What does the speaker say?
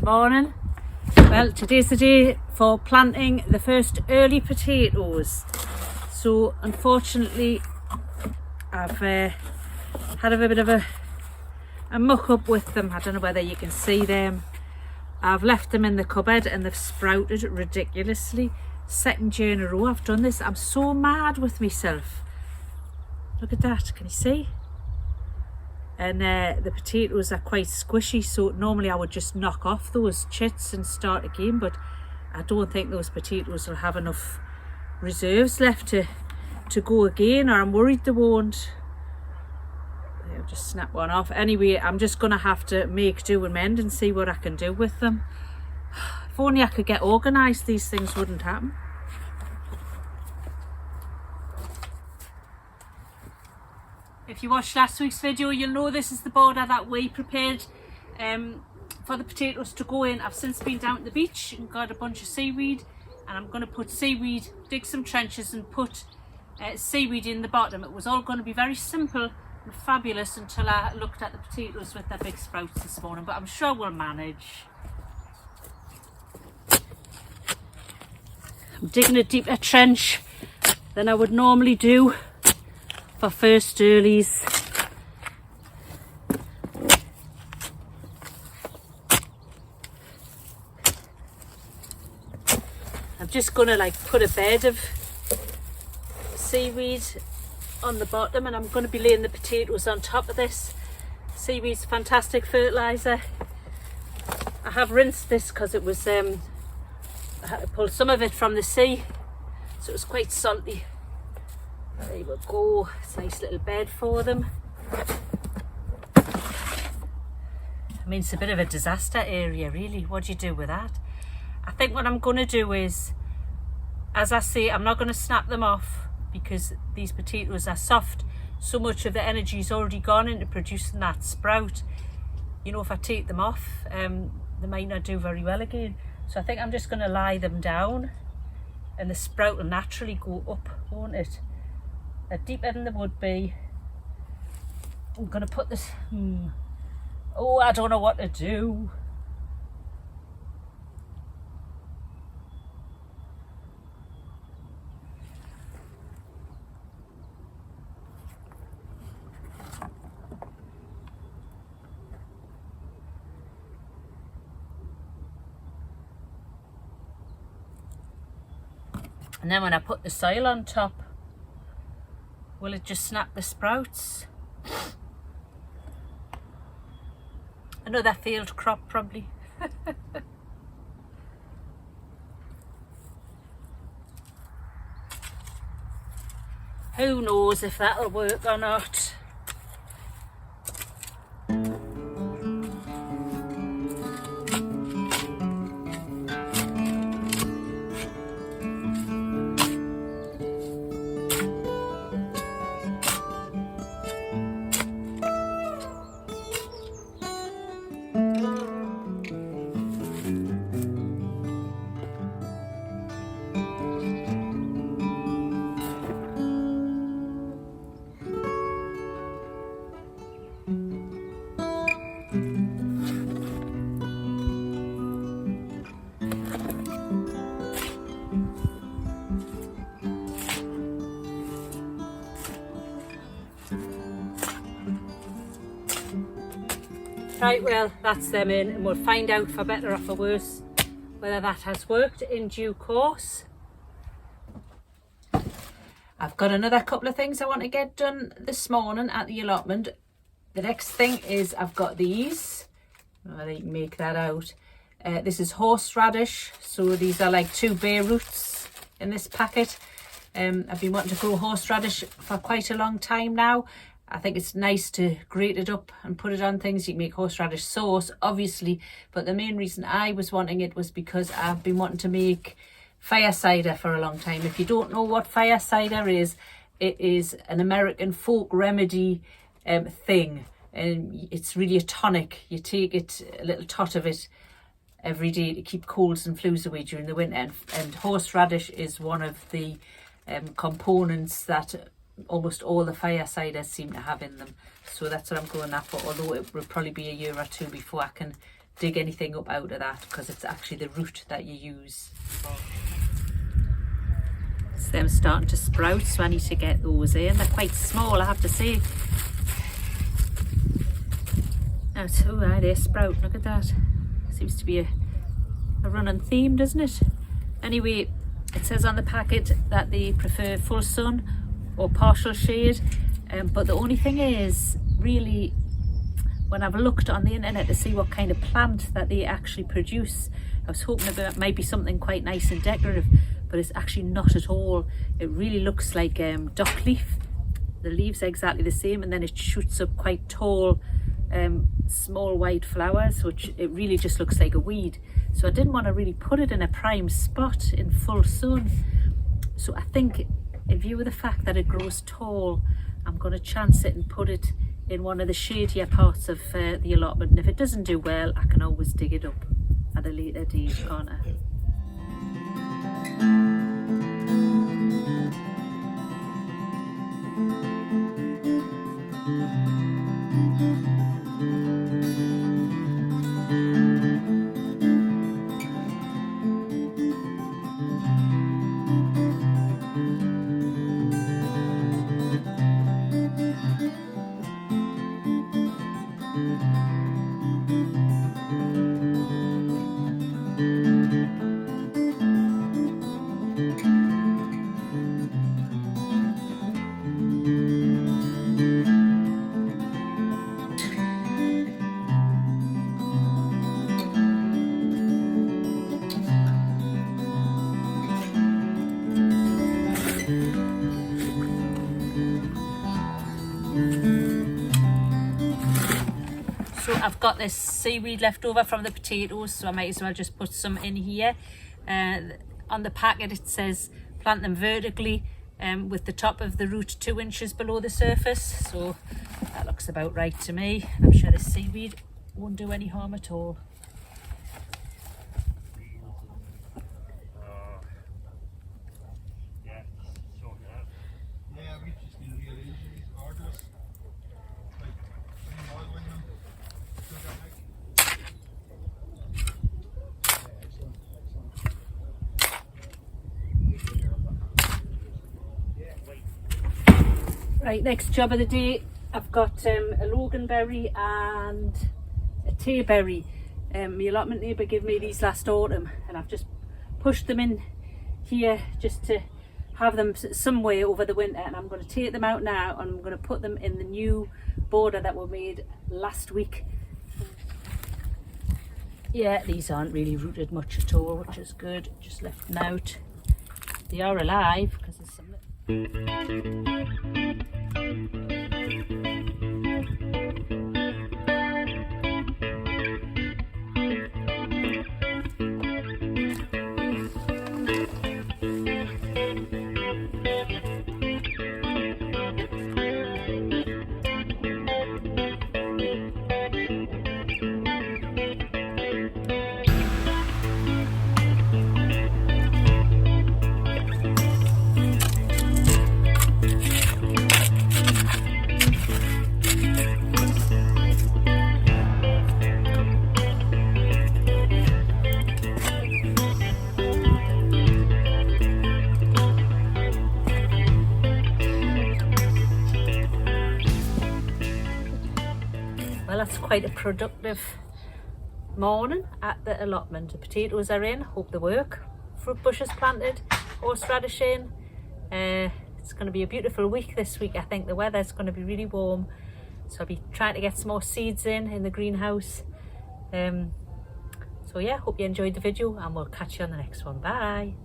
Morning. Well, today's the day for planting the first early potatoes. So unfortunately I've had a bit of a muck up with them. I don't know whether you can see them. I've left them in the cupboard and they've sprouted ridiculously. Second year in a row I've done this. I'm so mad with myself. Look at that, can you see? And the potatoes are quite squishy, so normally I would just knock off those chits and start again, but I don't think those potatoes will have enough reserves left to go again, or I'm worried they won't. I'll just snap one off. Anyway, I'm just going to have to make do and mend and see what I can do with them. If only I could get organised, these things wouldn't happen. If you watched last week's video, you'll know this is the border that we prepared for the potatoes to go in. I've since been down to the beach and got a bunch of seaweed, and I'm going to put seaweed, dig some trenches and put seaweed in the bottom. It was all going to be very simple and fabulous until I looked at the potatoes with their big sprouts this morning, but I'm sure we'll manage. I'm digging a deeper trench than I would normally do for first earlies. I'm just gonna put a bed of seaweed on the bottom, and I'm going to be laying the potatoes on top of this. Seaweed's fantastic fertiliser. I have rinsed this because it was I had to pull some of it from the sea, so it was quite salty. There we go, it's a nice little bed for them. I mean, it's a bit of a disaster area really. What do you do with that? I think what I'm going to do is, as I say, I'm not going to snap them off because these potatoes are soft. So much of the energy is already gone into producing that sprout. You know, if I take them off, they might not do very well again. So I think I'm just going to lie them down and the sprout will naturally go up, won't it? Deeper than they would be. I'm going to put this... Oh, I don't know what to do. And then when I put the soil on top, will it just snap the sprouts? Another failed crop probably. Who knows if that'll work or not. Right, well, that's them in, and we'll find out, for better or for worse, whether that has worked in due course. I've got another couple of things I want to get done this morning at the allotment. The next thing is I've got these. Oh, you can make that out. This is horseradish, so these are like 2 bay roots in this packet. I've been wanting to grow horseradish for quite a long time now. I think it's nice to grate it up and put it on things. You can make horseradish sauce, obviously, but the main reason I was wanting it was because I've been wanting to make fire cider for a long time. If you don't know what fire cider is, it is an American folk remedy thing, and it's really a tonic. You take it, a little tot of it every day to keep colds and flus away during the winter, and horseradish is one of the components that almost all the fire ciders seem to have in them. So that's what I'm going at, but although it will probably be a year or two before I can dig anything up out of that, because it's actually the root that you use. It's them starting to sprout, so I need to get those in. They're quite small, I have to say. Oh, so they sprout, look at that. Seems to be a running theme, doesn't it? Anyway, it says on the packet that they prefer full sun or partial shade, but the only thing is, really, when I've looked on the internet to see what kind of plant that they actually produce, I was hoping it might be something quite nice and decorative, but it's actually not at all. It really looks like dock leaf. The leaves are exactly the same, and then it shoots up quite tall, small white flowers, which it really just looks like a weed. So I didn't want to really put it in a prime spot in full sun. So I think, in view of the fact that it grows tall, I'm going to chance it and put it in one of the shadier parts of the allotment. And if it doesn't do well, I can always dig it up at a later date, can't I? So I've got this seaweed left over from the potatoes, so I might as well just put some in here. On the packet it says plant them vertically with the top of the root 2 inches below the surface, so that looks about right to me. I'm sure the seaweed won't do any harm at all. Right, next job of the day, I've got a loganberry and a tayberry. My allotment neighbour gave me these last autumn, and I've just pushed them in here just to have them somewhere over the winter, and I'm going to take them out now and I'm going to put them in the new border that were made last week. Yeah, these aren't really rooted much at all, which is good. Just left them out. They are alive because there's some. Well, that's quite a productive morning at the allotment. The potatoes are in, hope they work. Fruit bushes planted, horseradish in. It's going to be a beautiful week this week. I think the weather's going to be really warm, so I'll be trying to get some more seeds in the greenhouse. So yeah, hope you enjoyed the video, and we'll catch you on the next one. Bye.